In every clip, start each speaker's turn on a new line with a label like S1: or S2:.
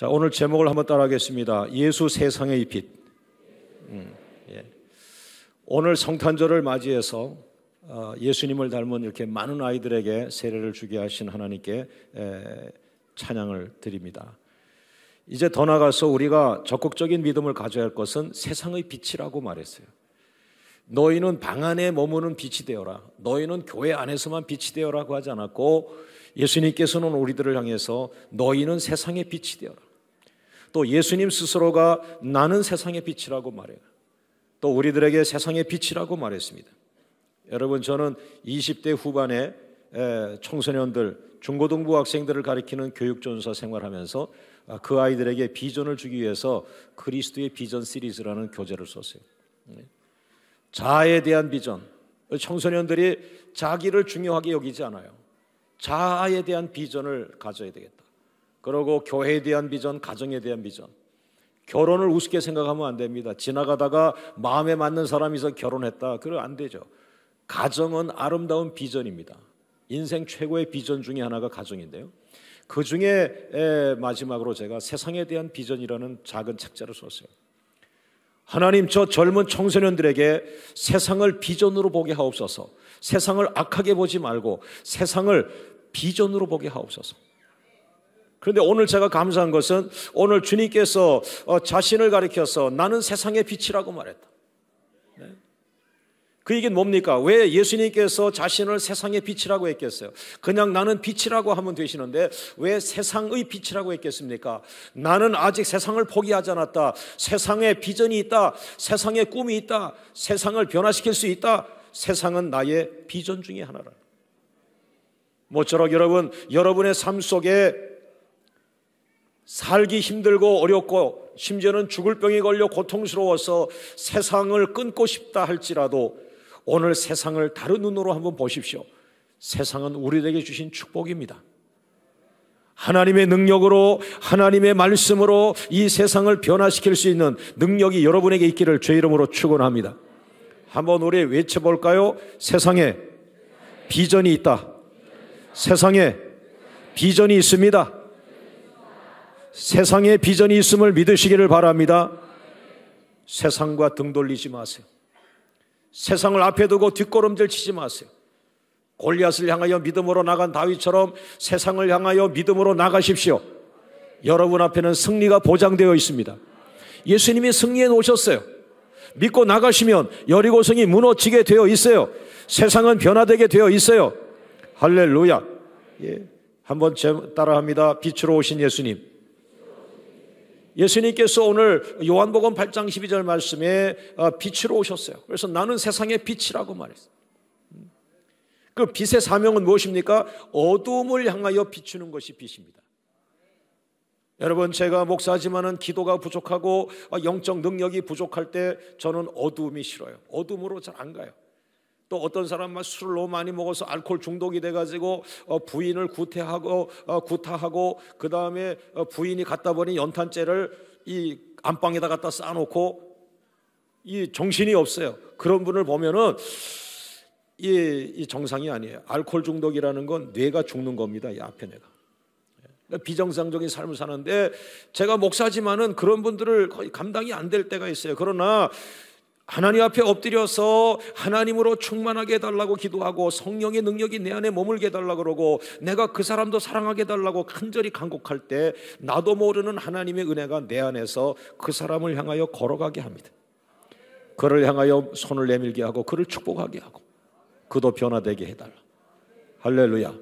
S1: 자, 오늘 제목을 한번 따라하겠습니다. 예수 세상의 빛. 예. 오늘 성탄절을 맞이해서 예수님을 닮은 이렇게 많은 아이들에게 세례를 주게 하신 하나님께 찬양을 드립니다. 이제 더 나아가서 우리가 적극적인 믿음을 가져야 할 것은 세상의 빛이라고 말했어요. 너희는 방 안에 머무는 빛이 되어라. 너희는 교회 안에서만 빛이 되어라고 하지 않았고, 예수님께서는 우리들을 향해서 너희는 세상의 빛이 되어라. 또 예수님 스스로가 나는 세상의 빛이라고 말해요. 또 우리들에게 세상의 빛이라고 말했습니다. 여러분, 저는 20대 후반에 청소년들, 중고등부 학생들을 가리키는 교육전사 생활하면서 그 아이들에게 비전을 주기 위해서 그리스도의 비전 시리즈라는 교재를 썼어요. 자아에 대한 비전. 청소년들이 자기를 중요하게 여기지 않아요. 자아에 대한 비전을 가져야 되겠다. 그리고 교회에 대한 비전, 가정에 대한 비전. 결혼을 우습게 생각하면 안 됩니다. 지나가다가 마음에 맞는 사람이 있어 결혼했다. 그러면 안 되죠. 가정은 아름다운 비전입니다. 인생 최고의 비전 중에 하나가 가정인데요. 그 중에 마지막으로 제가 세상에 대한 비전이라는 작은 책자를 썼어요. 하나님, 저 젊은 청소년들에게 세상을 비전으로 보게 하옵소서. 세상을 악하게 보지 말고 세상을 비전으로 보게 하옵소서. 그런데 오늘 제가 감사한 것은 오늘 주님께서 자신을 가리켜서 나는 세상의 빛이라고 말했다. 네. 그 얘기는 뭡니까? 왜 예수님께서 자신을 세상의 빛이라고 했겠어요? 그냥 나는 빛이라고 하면 되시는데 왜 세상의 빛이라고 했겠습니까? 나는 아직 세상을 포기하지 않았다. 세상에 비전이 있다. 세상에 꿈이 있다. 세상을 변화시킬 수 있다. 세상은 나의 비전 중에 하나라. 모쪼록 여러분의 삶 속에 살기 힘들고 어렵고 심지어는 죽을 병에 걸려 고통스러워서 세상을 끊고 싶다 할지라도 오늘 세상을 다른 눈으로 한번 보십시오. 세상은 우리에게 주신 축복입니다. 하나님의 능력으로, 하나님의 말씀으로 이 세상을 변화시킬 수 있는 능력이 여러분에게 있기를 주의 이름으로 축원합니다. 한번 우리 외쳐볼까요? 세상에 비전이 있다. 세상에 비전이 있습니다. 세상에 비전이 있음을 믿으시기를 바랍니다. 세상과 등 돌리지 마세요. 세상을 앞에 두고 뒷걸음질 치지 마세요. 골리앗을 향하여 믿음으로 나간 다윗처럼 세상을 향하여 믿음으로 나가십시오. 여러분 앞에는 승리가 보장되어 있습니다. 예수님이 승리해 놓으셨어요. 믿고 나가시면 여리고성이 무너지게 되어 있어요. 세상은 변화되게 되어 있어요. 할렐루야. 예. 한번 따라합니다. 빛으로 오신 예수님. 예수님께서 오늘 요한복음 8장 12절 말씀에 빛으로 오셨어요. 그래서 나는 세상의 빛이라고 말했어요. 그 빛의 사명은 무엇입니까? 어두움을 향하여 비추는 것이 빛입니다. 여러분, 제가 목사지만은 기도가 부족하고 영적 능력이 부족할 때 저는 어두움이 싫어요. 어두움으로 잘 안 가요. 또 어떤 사람은 술을 너무 많이 먹어서 알코올 중독이 돼가지고 부인을 구타하고 그 다음에 부인이 갖다 버린 연탄재를 이 안방에다 갖다 쌓아놓고 이 정신이 없어요. 그런 분을 보면은 이 정상이 아니에요. 알코올 중독이라는 건 뇌가 죽는 겁니다. 이 앞에 뇌가. 비정상적인 삶을 사는데 제가 목사지만은 그런 분들을 거의 감당이 안 될 때가 있어요. 그러나 하나님 앞에 엎드려서 하나님으로 충만하게 해달라고 기도하고 성령의 능력이 내 안에 머물게 해달라고 그러고 내가 그 사람도 사랑하게 해달라고 간절히 간곡할 때 나도 모르는 하나님의 은혜가 내 안에서 그 사람을 향하여 걸어가게 합니다. 그를 향하여 손을 내밀게 하고 그를 축복하게 하고 그도 변화되게 해달라. 할렐루야.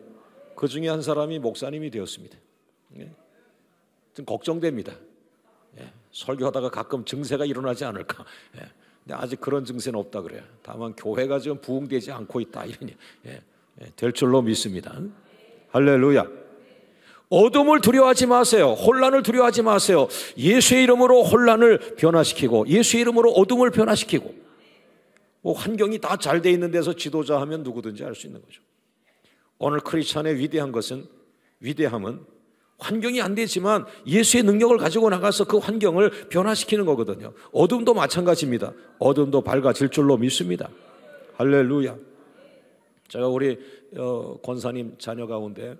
S1: 그 중에 한 사람이 목사님이 되었습니다. 좀 걱정됩니다. 설교하다가 가끔 증세가 일어나지 않을까. 근데 아직 그런 증세는 없다 그래요. 다만 교회가 지금 부흥되지 않고 있다 이러니 될 줄로 믿습니다. 할렐루야. 어둠을 두려워하지 마세요. 혼란을 두려워하지 마세요. 예수의 이름으로 혼란을 변화시키고 예수의 이름으로 어둠을 변화시키고 뭐 환경이 다 잘 돼 있는 데서 지도자 하면 누구든지 할 수 있는 거죠. 오늘 크리스찬의 위대함은 환경이 안 되지만 예수의 능력을 가지고 나가서 그 환경을 변화시키는 거거든요. 어둠도 마찬가지입니다. 어둠도 밝아질 줄로 믿습니다. 할렐루야. 제가 우리 권사님 자녀 가운데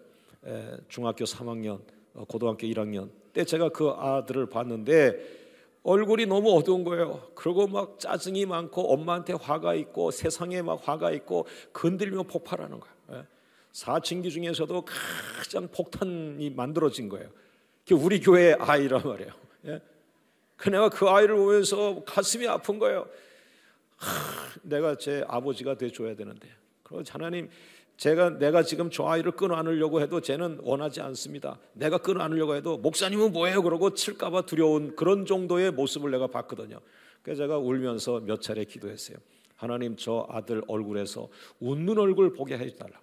S1: 중학교 3학년, 고등학교 1학년, 그때 제가 그 아들을 봤는데 얼굴이 너무 어두운 거예요. 그리고 막 짜증이 많고 엄마한테 화가 있고 세상에 막 화가 있고 건들며 폭발하는 거예요. 사춘기 중에서도 가장 폭탄이 만들어진 거예요. 그게 우리 교회의 아이란 말이에요. 내가 그 아이를 보면서 가슴이 아픈 거예요. 내가 제 아버지가 돼줘야 되는데, 그리고 하나님, 내가 지금 저 아이를 끊어안으려고 해도 쟤는 원하지 않습니다. 내가 끊어안으려고 해도 목사님은 뭐예요? 그러고 칠까봐 두려운 그런 정도의 모습을 내가 봤거든요. 그래서 제가 울면서 몇 차례 기도했어요. 하나님, 저 아들 얼굴에서 웃는 얼굴 보게 해달라.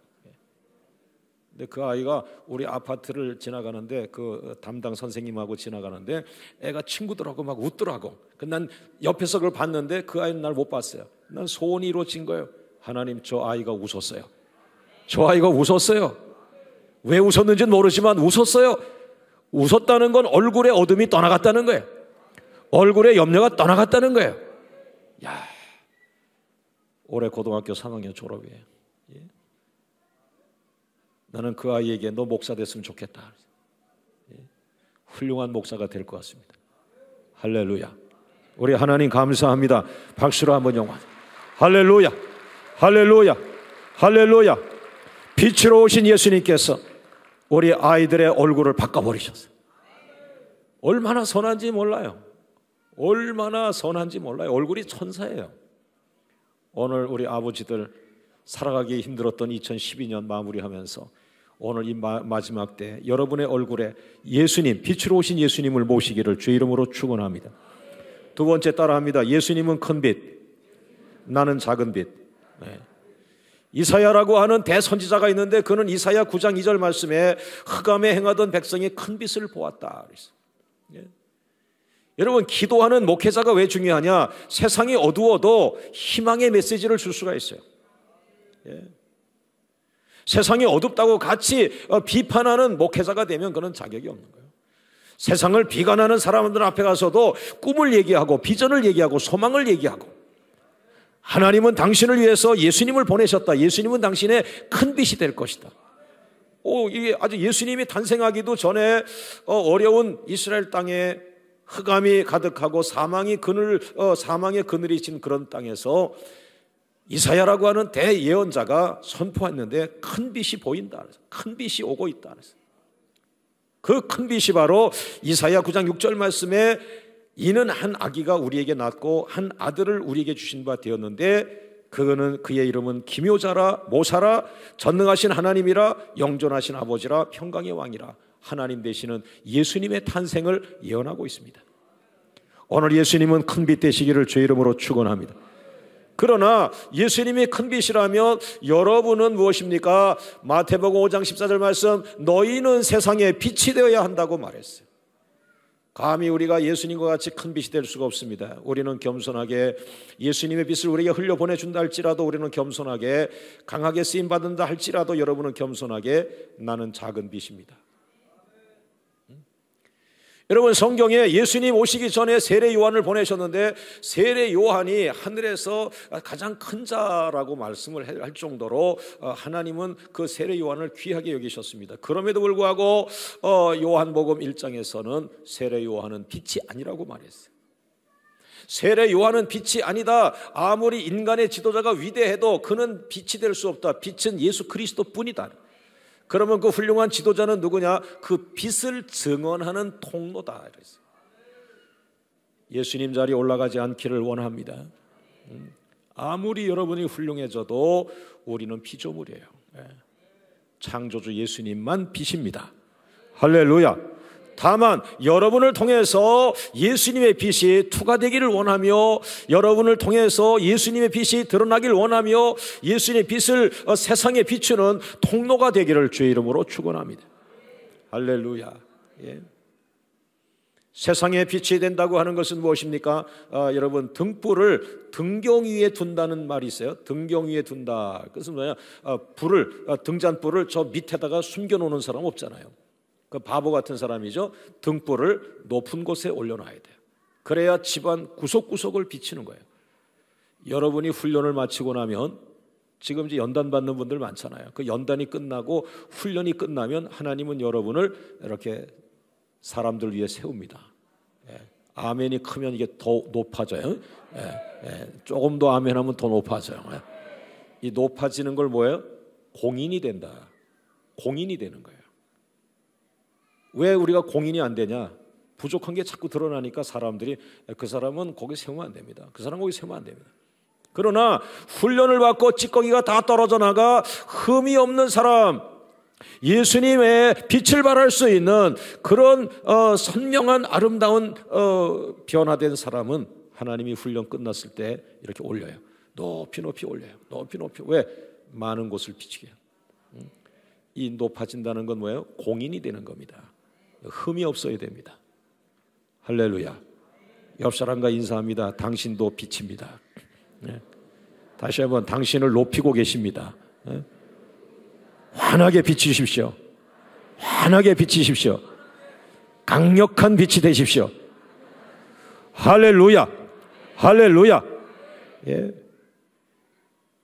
S1: 근데 그 아이가 우리 아파트를 지나가는데 그 담당 선생님하고 지나가는데 애가 친구들하고 막 웃더라고. 난 옆에서 그걸 봤는데 그 아이는 날 못 봤어요. 난 소원이 이루어진 거예요. 하나님, 저 아이가 웃었어요. 저 아이가 웃었어요. 왜 웃었는지는 모르지만 웃었어요. 웃었다는 건 얼굴에 어둠이 떠나갔다는 거예요. 얼굴에 염려가 떠나갔다는 거예요. 야, 올해 고등학교 3학년 졸업이에요. 나는 그 아이에게 너 목사 됐으면 좋겠다. 훌륭한 목사가 될 것 같습니다. 할렐루야. 우리 하나님 감사합니다. 박수로 한번 영광. 할렐루야. 할렐루야. 할렐루야. 빛으로 오신 예수님께서 우리 아이들의 얼굴을 바꿔버리셨어요. 얼마나 선한지 몰라요. 얼마나 선한지 몰라요. 얼굴이 천사예요. 오늘 우리 아버지들 살아가기 힘들었던 2012년 마무리하면서 오늘 이 마지막 때 여러분의 얼굴에 예수님, 빛으로 오신 예수님을 모시기를 주의 이름으로 축원합니다. 두 번째 따라합니다. 예수님은 큰 빛, 나는 작은 빛. 이사야라고 하는 대선지자가 있는데 그는 이사야 9장 2절 말씀에 흑암에 행하던 백성이 큰 빛을 보았다. 여러분, 기도하는 목회자가 왜 중요하냐? 세상이 어두워도 희망의 메시지를 줄 수가 있어요. 세상이 어둡다고 같이 비판하는 목회자가 되면 그는 자격이 없는 거예요. 세상을 비관하는 사람들 앞에 가서도 꿈을 얘기하고 비전을 얘기하고 소망을 얘기하고, 하나님은 당신을 위해서 예수님을 보내셨다. 예수님은 당신의 큰 빛이 될 것이다. 이게 아주 예수님이 탄생하기도 전에 어려운 이스라엘 땅에 흑암이 가득하고 사망의 그늘이 진 그런 땅에서 이사야라고 하는 대예언자가 선포했는데 큰 빛이 보인다. 큰 빛이 오고 있다. 그 큰 빛이 바로 이사야 9장 6절 말씀에 이는 한 아기가 우리에게 낳고 한 아들을 우리에게 주신 바 되었는데 그는 그의 이름은 기묘자라 모사라 전능하신 하나님이라 영존하신 아버지라 평강의 왕이라. 하나님 되시는 예수님의 탄생을 예언하고 있습니다. 오늘 예수님은 큰 빛 되시기를 주의 이름으로 축원합니다. 그러나 예수님이 큰 빛이라면 여러분은 무엇입니까? 마태복음 5장 14절 말씀, 너희는 세상에 빛이 되어야 한다고 말했어요. 감히 우리가 예수님과 같이 큰 빛이 될 수가 없습니다. 우리는 겸손하게 예수님의 빛을 우리에게 흘려보내준다 할지라도, 우리는 겸손하게 강하게 쓰임받는다 할지라도 여러분은 겸손하게 나는 작은 빛입니다. 여러분, 성경에 예수님 오시기 전에 세례 요한을 보내셨는데 세례 요한이 하늘에서 가장 큰 자라고 말씀을 할 정도로 하나님은 그 세례 요한을 귀하게 여기셨습니다. 그럼에도 불구하고 요한복음 1장에서는 세례 요한은 빛이 아니라고 말했어요. 세례 요한은 빛이 아니다. 아무리 인간의 지도자가 위대해도 그는 빛이 될 수 없다. 빛은 예수 그리스도 뿐이다. 그러면 그 훌륭한 지도자는 누구냐? 그 빛을 증언하는 통로다. 그랬어요. 예수님 자리에 올라가지 않기를 원합니다. 아무리 여러분이 훌륭해져도 우리는 피조물이에요. 창조주 예수님만 빛입니다. 할렐루야. 다만 여러분을 통해서 예수님의 빛이 투과되기를 원하며, 여러분을 통해서 예수님의 빛이 드러나기를 원하며, 예수님의 빛을 세상에 비추는 통로가 되기를 주의 이름으로 축원합니다. 할렐루야. 세상에 빛이 된다고 하는 것은 무엇입니까? 여러분, 등불을 등경 위에 둔다는 말이 있어요. 등경 위에 둔다. 그것은 뭐냐? 등잔불을 저 밑에다가 숨겨놓는 사람 없잖아요. 그 바보 같은 사람이죠. 등불을 높은 곳에 올려놔야 돼요. 그래야 집안 구석구석을 비치는 거예요. 여러분이 훈련을 마치고 나면, 지금 이제 연단 받는 분들 많잖아요. 그 연단이 끝나고 훈련이 끝나면 하나님은 여러분을 이렇게 사람들 위해 세웁니다. 아멘이 크면 이게 더 높아져요. 조금 더 아멘하면 더 높아져요. 이 높아지는 걸 뭐예요? 공인이 된다. 공인이 되는 거예요. 왜 우리가 공인이 안 되냐? 부족한 게 자꾸 드러나니까 사람들이 그 사람은 거기 세우면 안 됩니다. 그 사람 거기 세우면 안 됩니다. 그러나 훈련을 받고 찌꺼기가 다 떨어져 나가 흠이 없는 사람, 예수님의 빛을 발할 수 있는 그런 선명한 아름다운 변화된 사람은 하나님이 훈련 끝났을 때 이렇게 올려요. 높이 높이 올려요. 높이 높이. 왜? 많은 곳을 비치게. 이 높아진다는 건 뭐예요? 공인이 되는 겁니다. 흠이 없어야 됩니다. 할렐루야. 옆 사람과 인사합니다. 당신도 빛입니다. 다시 한번 당신을 높이고 계십니다. 환하게 비치십시오. 환하게 비치십시오. 강력한 빛이 되십시오. 할렐루야. 할렐루야. 예.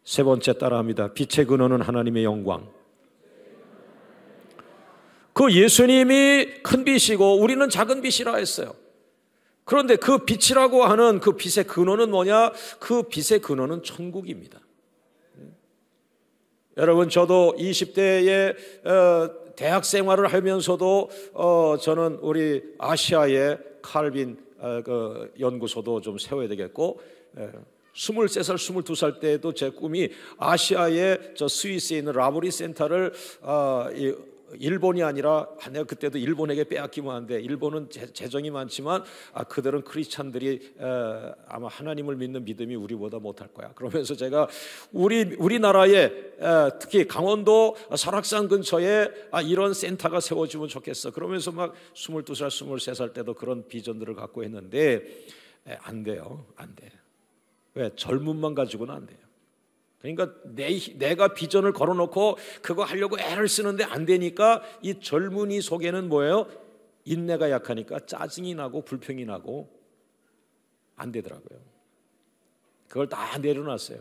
S1: 세 번째 따라합니다. 빛의 근원은 하나님의 영광. 그 예수님이 큰 빛이고 우리는 작은 빛이라 했어요. 그런데 그 빛이라고 하는 그 빛의 근원은 뭐냐? 그 빛의 근원은 천국입니다. 여러분, 저도 20대에 대학 생활을 하면서도 저는 우리 아시아의 칼빈 그 연구소도 좀 세워야 되겠고, 23살, 22살 때에도 제 꿈이 아시아의 저 스위스에 있는 라보리 센터를 일본이 아니라, 내가 그때도 일본에게 빼앗기면 안 돼. 일본은 재정이 많지만 그들은 크리스찬들이 아마 하나님을 믿는 믿음이 우리보다 못할 거야. 그러면서 제가 우리나라에 특히 강원도 설악산 근처에 이런 센터가 세워지면 좋겠어. 그러면서 막 22살, 23살 때도 그런 비전들을 갖고 했는데 안 돼요. 안 돼. 왜? 젊음만 가지고는 안 돼요. 그러니까 내가 비전을 걸어놓고 그거 하려고 애를 쓰는데 안 되니까 이 젊은이 속에는 뭐예요? 인내가 약하니까 짜증이 나고 불평이 나고 안 되더라고요. 그걸 다 내려놨어요.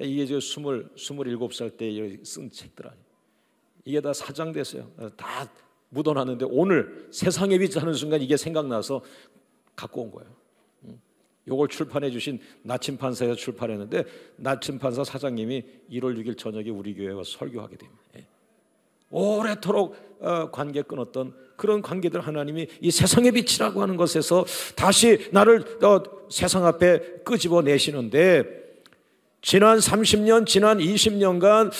S1: 이게 지금 27살 때 쓴 책들 아니에요. 이게 다 사장됐어요. 다 묻어놨는데 오늘 세상에 빛하는 순간 이게 생각나서 갖고 온 거예요. 요걸 출판해 주신 나침판사에서 출판했는데 나침판사 사장님이 1월 6일 저녁에 우리 교회에 와서 설교하게 됩니다. 오래도록 관계 끊었던 그런 관계들 하나님이 이 세상의 빛이라고 하는 것에서 다시 나를 세상 앞에 끄집어 내시는데, 지난 30년, 지난 20년간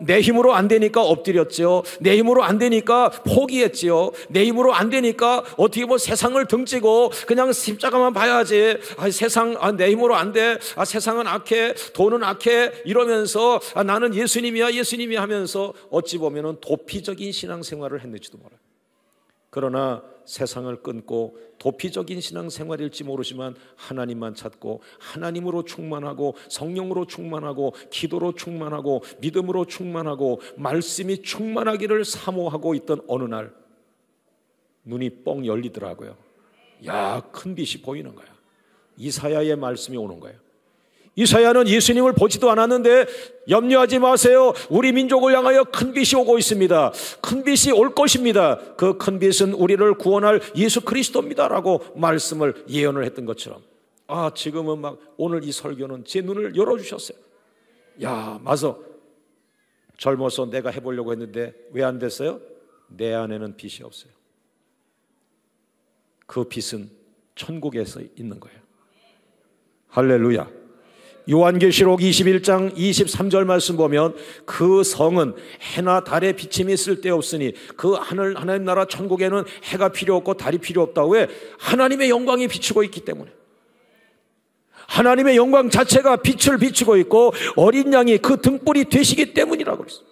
S1: 내 힘으로 안 되니까 엎드렸죠. 내 힘으로 안 되니까 포기했지요. 내 힘으로 안 되니까 어떻게 뭐 세상을 등지고 그냥 십자가만 봐야지. 세상 내 힘으로 안 돼. 세상은 악해. 돈은 악해. 이러면서 나는 예수님이야, 예수님이 하면서 어찌 보면은 도피적인 신앙생활을 했는지도 몰라요. 그러나 세상을 끊고 도피적인 신앙생활일지 모르지만 하나님만 찾고 하나님으로 충만하고 성령으로 충만하고 기도로 충만하고 믿음으로 충만하고 말씀이 충만하기를 사모하고 있던 어느 날 눈이 뻥 열리더라고요. 야, 큰 빛이 보이는 거야. 이사야의 말씀이 오는 거예요. 이사야는 예수님을 보지도 않았는데 염려하지 마세요. 우리 민족을 향하여 큰 빛이 오고 있습니다. 큰 빛이 올 것입니다. 그 큰 빛은 우리를 구원할 예수 그리스도입니다라고 말씀을 예언을 했던 것처럼, 지금은 막 오늘 이 설교는 제 눈을 열어주셨어요. 야, 맞아. 젊어서 내가 해보려고 했는데 왜 안 됐어요? 내 안에는 빛이 없어요. 그 빛은 천국에서 있는 거예요. 할렐루야. 요한계시록 21장 23절 말씀 보면 그 성은 해나 달의 비침이 쓸데없으니 그 하나님 나라 천국에는 해가 필요 없고 달이 필요 없다. 왜? 하나님의 영광이 비추고 있기 때문에. 하나님의 영광 자체가 빛을 비추고 있고 어린 양이 그 등불이 되시기 때문이라고 그랬어요.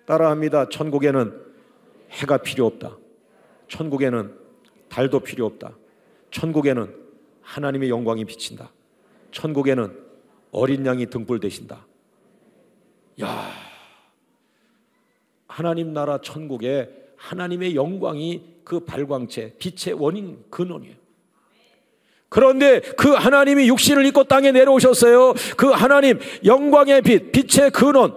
S1: 따라합니다. 천국에는 해가 필요 없다. 천국에는 달도 필요 없다. 천국에는 하나님의 영광이 비친다. 천국에는 어린 양이 등불 되신다. 야, 하나님 나라 천국에 하나님의 영광이 그 발광체, 빛의 원인 근원이에요. 그런데 그 하나님이 육신을 입고 땅에 내려오셨어요. 그 하나님 영광의 빛, 빛의 근원,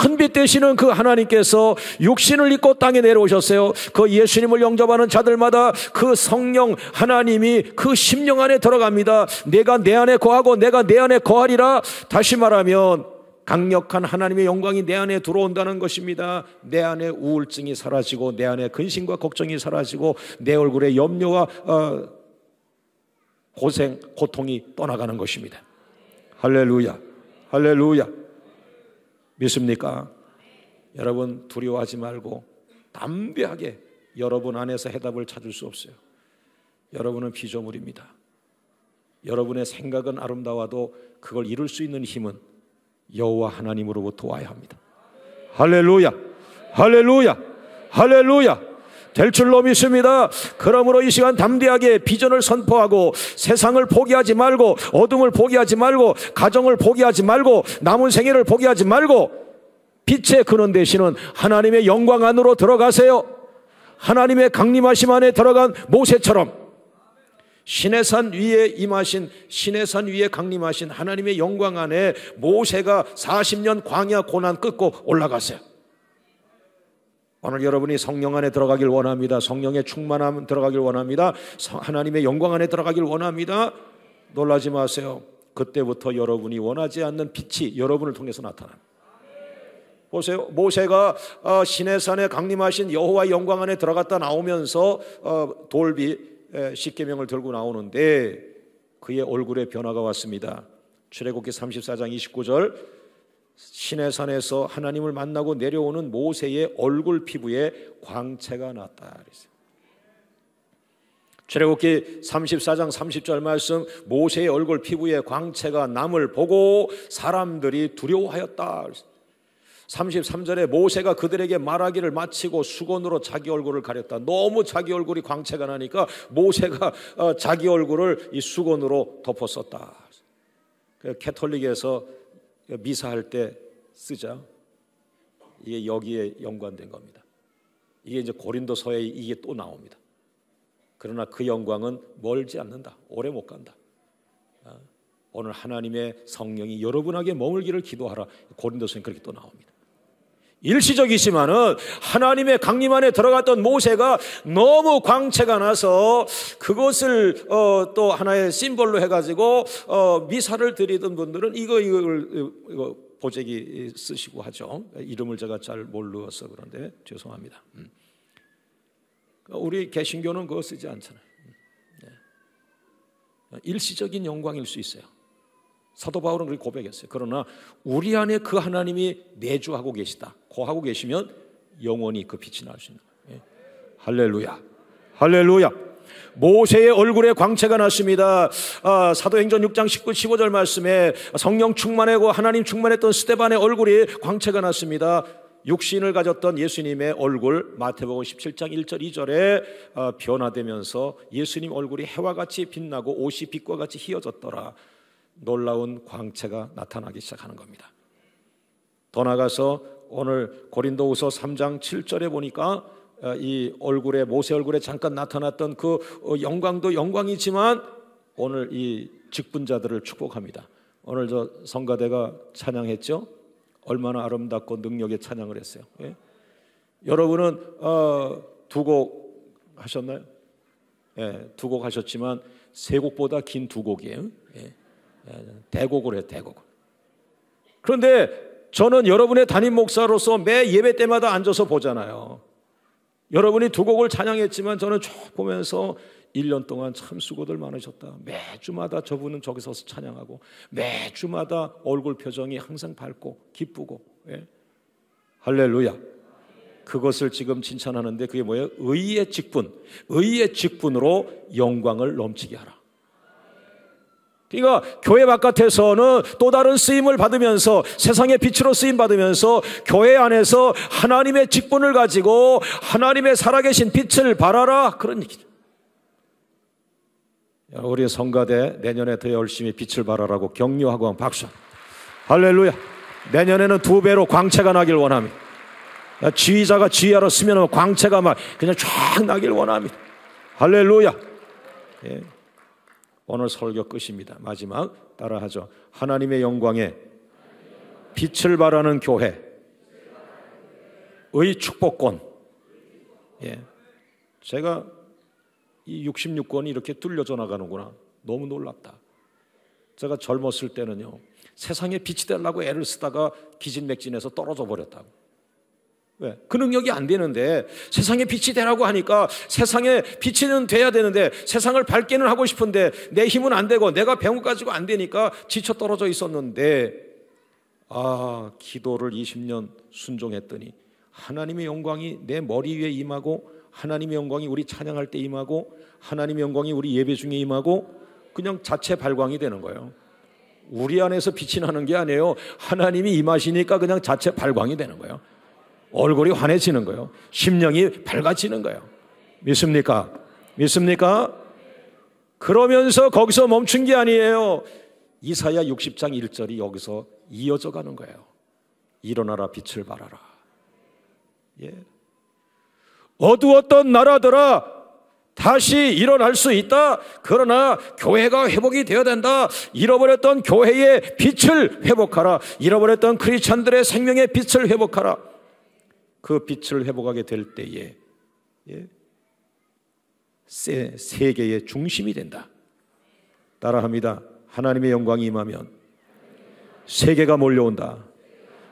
S1: 큰 빛 되시는 그 하나님께서 육신을 입고 땅에 내려오셨어요. 그 예수님을 영접하는 자들마다 그 성령 하나님이 그 심령 안에 들어갑니다. 내가 내 안에 거하고 내가 내 안에 거하리라. 다시 말하면 강력한 하나님의 영광이 내 안에 들어온다는 것입니다. 내 안에 우울증이 사라지고 내 안에 근심과 걱정이 사라지고 내 얼굴에 염려와 고통이 떠나가는 것입니다. 할렐루야, 할렐루야. 믿습니까? 여러분 두려워하지 말고 담대하게 여러분 안에서 해답을 찾을 수 없어요. 여러분은 피조물입니다. 여러분의 생각은 아름다워도 그걸 이룰 수 있는 힘은 여호와 하나님으로부터 와야 합니다. 할렐루야, 할렐루야, 할렐루야. 될 줄로 믿습니다. 그러므로 이 시간 담대하게 비전을 선포하고 세상을 포기하지 말고 어둠을 포기하지 말고 가정을 포기하지 말고 남은 생애를 포기하지 말고 빛의 근원 되시는 하나님의 영광 안으로 들어가세요. 하나님의 강림하심 안에 들어간 모세처럼 시내산 위에 임하신, 시내산 위에 강림하신 하나님의 영광 안에 모세가 40년 광야 고난 끊고 올라갔어요. 오늘 여러분이 성령 안에 들어가길 원합니다. 성령의 충만함 들어가길 원합니다. 하나님의 영광 안에 들어가길 원합니다. 놀라지 마세요. 그때부터 여러분이 원하지 않는 빛이 여러분을 통해서 나타납니다. 보세요. 모세가 시내산에 강림하신 여호와의 영광 안에 들어갔다 나오면서 돌비 십계명을 들고 나오는데 그의 얼굴에 변화가 왔습니다. 출애굽기 34장 29절 시내산에서 하나님을 만나고 내려오는 모세의 얼굴 피부에 광채가 났다 그랬어요. 출애굽기 34장 30절 말씀 모세의 얼굴 피부에 광채가 남을 보고 사람들이 두려워하였다 그랬어요. 33절에 모세가 그들에게 말하기를 마치고 수건으로 자기 얼굴을 가렸다. 너무 자기 얼굴이 광채가 나니까 모세가 자기 얼굴을 이 수건으로 덮었었다. 캐톨릭에서 미사할 때 쓰죠. 이게 여기에 연관된 겁니다. 이게 이제 고린도서에 이게 또 나옵니다. 그러나 그 영광은 멀지 않는다. 오래 못 간다. 오늘 하나님의 성령이 여러분에게 머물기를 기도하라. 고린도서에 그렇게 또 나옵니다. 일시적이지만은 하나님의 강림 안에 들어갔던 모세가 너무 광채가 나서 그것을 또 하나의 심볼로 해가지고 미사를 드리던 분들은 이거 보재기 쓰시고 하죠. 이름을 제가 잘 모르어서 그런데 죄송합니다. 우리 개신교는 그거 쓰지 않잖아요. 일시적인 영광일 수 있어요. 사도 바울은 그렇게 고백했어요. 그러나 우리 안에 그 하나님이 내주하고 계시다. 거하고 계시면 영원히 그 빛이 날 수 있는 거예요. 할렐루야, 할렐루야. 모세의 얼굴에 광채가 났습니다. 사도행전 6장 19, 15절 말씀에 성령 충만하고 하나님 충만했던 스데반의 얼굴이 광채가 났습니다. 육신을 가졌던 예수님의 얼굴 마태복음 17장 1절 2절에 변화되면서 예수님 얼굴이 해와 같이 빛나고 옷이 빛과 같이 희어졌더라. 놀라운 광채가 나타나기 시작하는 겁니다. 더 나아가서 오늘 고린도후서 3장 7절에 보니까 이 얼굴에 모세 얼굴에 잠깐 나타났던 그 영광도 영광이지만 오늘 이 직분자들을 축복합니다. 오늘 저 성가대가 찬양했죠. 얼마나 아름답고 능력의 찬양을 했어요. 예? 여러분은 두 곡 하셨나요? 예, 두 곡 하셨지만 세 곡보다 긴 두 곡이에요. 예. 대곡을 해요. 대곡. 그런데 저는 여러분의 담임 목사로서 매 예배 때마다 앉아서 보잖아요. 여러분이 두 곡을 찬양했지만 저는 쭉 보면서 1년 동안 참 수고들 많으셨다. 매주마다 저분은 저기 서서 찬양하고 매주마다 얼굴 표정이 항상 밝고 기쁘고. 예. 할렐루야. 그것을 지금 칭찬하는데 그게 뭐예요? 의의 직분. 의의 직분으로 영광을 넘치게 하라. 그러니까 교회 바깥에서는 또 다른 쓰임을 받으면서 세상의 빛으로 쓰임 받으면서 교회 안에서 하나님의 직분을 가지고 하나님의 살아계신 빛을 발하라 그런 얘기죠. 우리 성가대 내년에 더 열심히 빛을 발하라고 격려하고 박수. 할렐루야. 내년에는 2배로 광채가 나길 원합니다. 지휘자가 지휘하러 쓰면 광채가 막 그냥 쫙 나길 원합니다. 할렐루야. 예. 오늘 설교 끝입니다. 마지막 따라하죠. 하나님의 영광에 빛을 발하는 교회 축복권. 예. 제가 이 66권이 이렇게 뚫려져 나가는구나. 너무 놀랍다. 제가 젊었을 때는요, 세상에 빛이 되려고 애를 쓰다가 기진맥진해서 떨어져 버렸다고. 왜? 그 능력이 안 되는데 세상에 빛이 되라고 하니까 세상에 빛이는 돼야 되는데 세상을 밝게는 하고 싶은데 내 힘은 안 되고 내가 배운 것 가지고 안 되니까 지쳐 떨어져 있었는데, 기도를 20년 순종했더니 하나님의 영광이 내 머리 위에 임하고, 하나님의 영광이 우리 찬양할 때 임하고, 하나님의 영광이 우리 예배 중에 임하고, 그냥 자체 발광이 되는 거예요. 우리 안에서 빛이 나는 게 아니에요. 하나님이 임하시니까 그냥 자체 발광이 되는 거예요. 얼굴이 환해지는 거예요. 심령이 밝아지는 거예요. 믿습니까? 믿습니까? 그러면서 거기서 멈춘 게 아니에요. 이사야 60장 1절이 여기서 이어져 가는 거예요. 일어나라, 빛을 발하라. 예. 어두웠던 나라들아, 다시 일어날 수 있다. 그러나 교회가 회복이 되어야 된다. 잃어버렸던 교회의 빛을 회복하라. 잃어버렸던 크리스찬들의 생명의 빛을 회복하라. 그 빛을 회복하게 될 때에 세계의 중심이 된다. 따라합니다. 하나님의 영광이 임하면 세계가 몰려온다.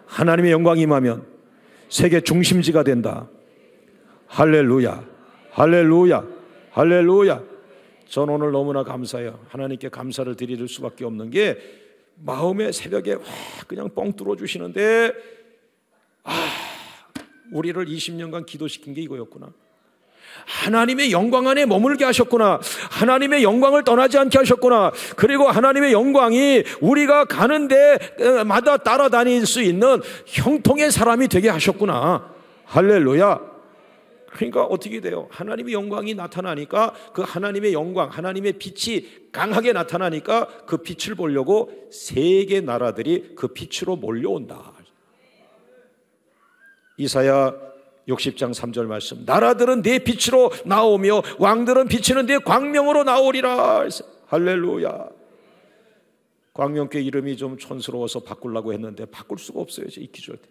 S1: 하나님의 영광이 임하면 세계 중심지가 된다. 할렐루야, 할렐루야, 할렐루야. 전 오늘 너무나 감사해요. 하나님께 감사를 드릴 수밖에 없는 게, 마음의 새벽에 그냥 뻥 뚫어주시는데, 우리를 20년간 기도시킨 게 이거였구나. 하나님의 영광 안에 머물게 하셨구나. 하나님의 영광을 떠나지 않게 하셨구나. 그리고 하나님의 영광이 우리가 가는 데마다 따라다닐 수 있는 형통의 사람이 되게 하셨구나. 할렐루야. 그러니까 어떻게 돼요? 하나님의 영광이 나타나니까, 그 하나님의 영광, 하나님의 빛이 강하게 나타나니까 그 빛을 보려고 세계 나라들이 그 빛으로 몰려온다. 이사야 60장 3절 말씀, 나라들은 내 빛으로 나오며 왕들은 비치는 내 광명으로 나오리라. 할렐루야. 광명교회 이름이 좀 촌스러워서 바꾸려고 했는데 바꿀 수가 없어요. 이 기절 때.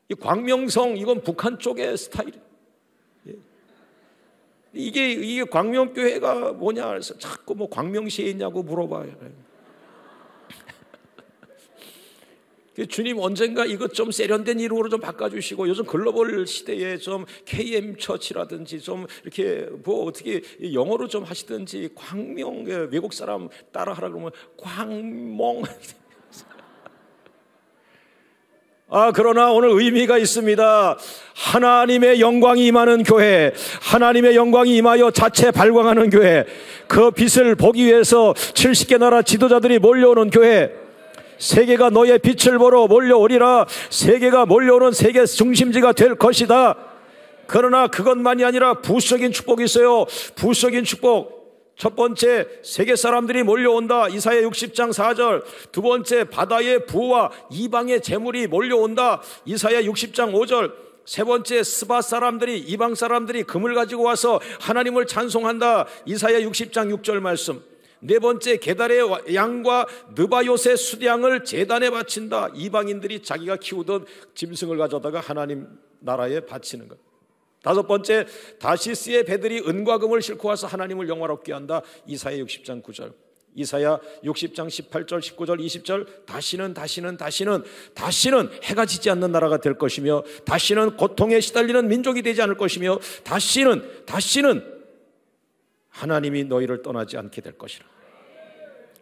S1: 이 광명성, 이건 북한 쪽의 스타일이에요. 이게 광명교회가 뭐냐 해서 자꾸 뭐 광명시에 있냐고 물어봐요. 주님 언젠가 이것 좀 세련된 이름으로 좀 바꿔주시고, 요즘 글로벌 시대에 좀 KM 처치라든지 좀 이렇게 뭐 어떻게 영어로 좀 하시든지, 광명, 외국 사람 따라하라 그러면 광몽. 그러나 오늘 의미가 있습니다. 하나님의 영광이 임하는 교회, 하나님의 영광이 임하여 자체 발광하는 교회, 그 빛을 보기 위해서 70개 나라 지도자들이 몰려오는 교회, 세계가 너의 빛을 보러 몰려오리라. 세계가 몰려오는 세계 중심지가 될 것이다. 그러나 그것만이 아니라 부수적인 축복이 있어요. 부수적인 축복. 첫 번째, 세계 사람들이 몰려온다. 이사야 60장 4절. 두 번째, 바다의 부와 이방의 재물이 몰려온다. 이사야 60장 5절. 세 번째, 스바 사람들이, 이방 사람들이 금을 가지고 와서 하나님을 찬송한다. 이사야 60장 6절 말씀. 네 번째, 게달의 양과 느바요의 수량을 제단에 바친다. 이방인들이 자기가 키우던 짐승을 가져다가 하나님 나라에 바치는 것. 다섯 번째, 다시스의 배들이 은과 금을 싣고 와서 하나님을 영화롭게 한다. 이사야 60장 9절. 이사야 60장 18절, 19절, 20절. 다시는 해가 지지 않는 나라가 될 것이며, 다시는 고통에 시달리는 민족이 되지 않을 것이며, 다시는 하나님이 너희를 떠나지 않게 될 것이라.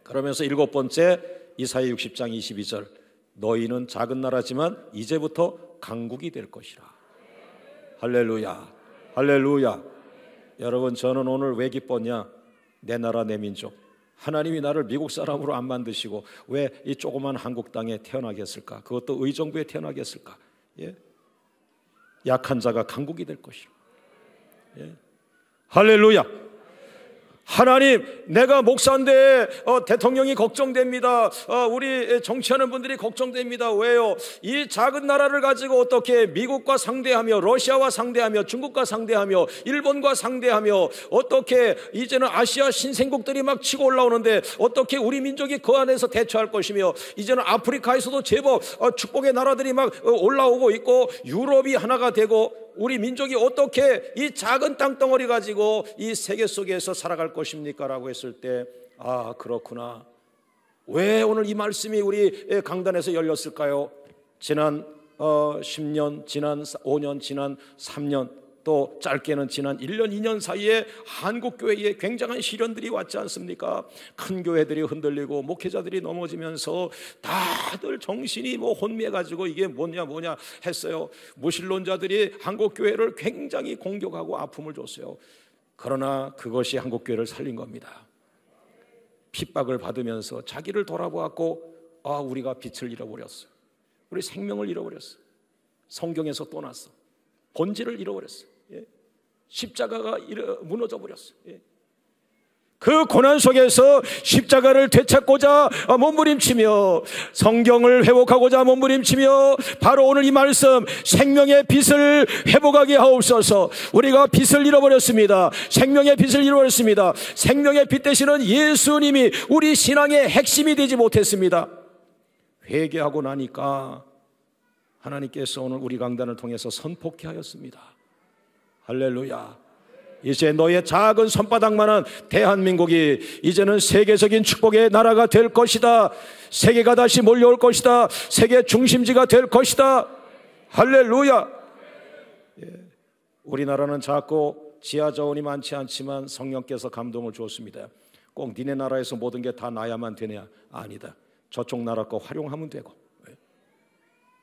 S1: 그러면서 일곱 번째, 이사야 60장 22절. 너희는 작은 나라지만 이제부터 강국이 될 것이라. 할렐루야, 할렐루야. 여러분, 저는 오늘 왜 기뻤냐? 내 나라 내 민족, 하나님이 나를 미국 사람으로 안 만드시고 왜 이 조그만 한국 땅에 태어나게 했을까? 그것도 의정부에 태어나게 했을까? 약한 자가 강국이 될 것이라. 할렐루야. 하나님, 내가 목사인데 대통령이 걱정됩니다. 우리 정치하는 분들이 걱정됩니다. 왜요? 이 작은 나라를 가지고 어떻게 미국과 상대하며, 러시아와 상대하며, 중국과 상대하며, 일본과 상대하며, 어떻게 이제는 아시아 신생국들이 막 치고 올라오는데 어떻게 우리 민족이 그 안에서 대처할 것이며, 이제는 아프리카에서도 제법 축복의 나라들이 막 올라오고 있고, 유럽이 하나가 되고, 우리 민족이 어떻게 이 작은 땅덩어리 가지고 이 세계 속에서 살아갈 것입니까? 라고 했을 때, 아, 그렇구나. 왜 오늘 이 말씀이 우리 강단에서 열렸을까요? 지난 10년, 지난 5년, 지난 3년, 또 짧게는 지난 1년, 2년 사이에 한국교회에 굉장한 시련들이 왔지 않습니까? 큰 교회들이 흔들리고 목회자들이 넘어지면서 다들 정신이 혼미해가지고 이게 뭐냐 했어요. 무신론자들이 한국교회를 굉장히 공격하고 아픔을 줬어요. 그러나 그것이 한국교회를 살린 겁니다. 핍박을 받으면서 자기를 돌아보았고, 아, 우리가 빛을 잃어버렸어. 우리 생명을 잃어버렸어. 성경에서 떠났어. 본질을 잃어버렸어. 십자가가 무너져 버렸어. 그 고난 속에서 십자가를 되찾고자 몸부림치며, 성경을 회복하고자 몸부림치며, 바로 오늘 이 말씀, 생명의 빛을 회복하게 하옵소서. 우리가 빛을 잃어버렸습니다. 생명의 빛을 잃어버렸습니다. 생명의 빛 되시는 예수님이 우리 신앙의 핵심이 되지 못했습니다. 회개하고 나니까 하나님께서 오늘 우리 강단을 통해서 선포케 하였습니다. 할렐루야. 이제 너의 작은 손바닥만한 대한민국이 이제는 세계적인 축복의 나라가 될 것이다. 세계가 다시 몰려올 것이다. 세계 중심지가 될 것이다. 할렐루야. 우리나라는 작고 지하 자원이 많지 않지만 성령께서 감동을 주었습니다. 꼭 니네 나라에서 모든 게 다 나야만 되냐? 아니다. 저쪽 나라 거 활용하면 되고,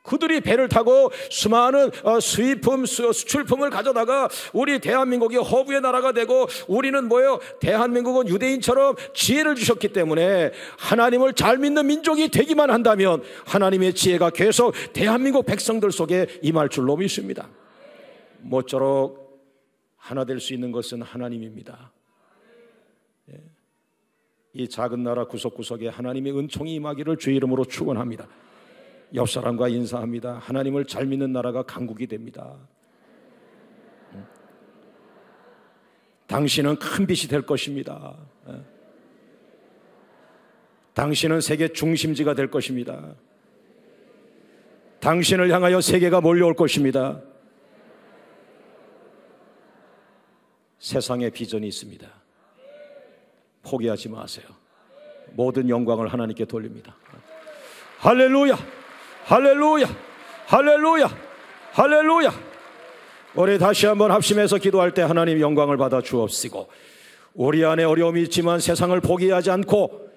S1: 그들이 배를 타고 수많은 수입품, 수출품을 가져다가 우리 대한민국이 허브의 나라가 되고, 우리는 뭐예요? 대한민국은 유대인처럼 지혜를 주셨기 때문에 하나님을 잘 믿는 민족이 되기만 한다면 하나님의 지혜가 계속 대한민국 백성들 속에 임할 줄로 믿습니다. 모쪼록 하나 될 수 있는 것은 하나님입니다. 이 작은 나라 구석구석에 하나님의 은총이 임하기를 주의 이름으로 축원합니다. 옆 사람과 인사합니다. 하나님을 잘 믿는 나라가 강국이 됩니다. 당신은 큰 빛이 될 것입니다. 당신은 세계 중심지가 될 것입니다. 당신을 향하여 세계가 몰려올 것입니다. 세상에 비전이 있습니다. 포기하지 마세요. 모든 영광을 하나님께 돌립니다. 할렐루야, 할렐루야, 할렐루야, 할렐루야. 우리 다시 한번 합심해서 기도할 때 하나님 영광을 받아 주옵시고, 우리 안에 어려움이 있지만 세상을 포기하지 않고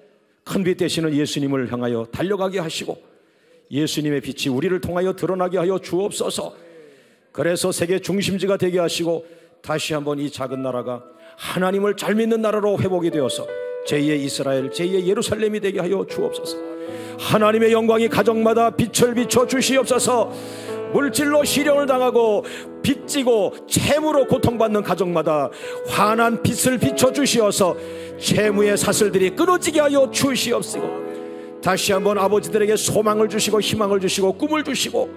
S1: 큰 빛 되시는 예수님을 향하여 달려가게 하시고, 예수님의 빛이 우리를 통하여 드러나게 하여 주옵소서. 그래서 세계 중심지가 되게 하시고, 다시 한번 이 작은 나라가 하나님을 잘 믿는 나라로 회복이 되어서 제2의 이스라엘, 제2의 예루살렘이 되게 하여 주옵소서. 하나님의 영광이 가정마다 빛을 비춰 주시옵소서. 물질로 시련을 당하고 빚지고 채무로 고통받는 가정마다 환한 빛을 비춰 주시어서 채무의 사슬들이 끊어지게 하여 주시옵시고, 다시 한번 아버지들에게 소망을 주시고 희망을 주시고 꿈을 주시고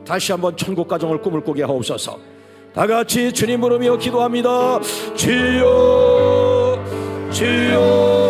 S1: 다시 한번 천국 가정을 꿈을 꾸게 하옵소서. 다 같이 주님 부르며 기도합니다. 주여, 주여.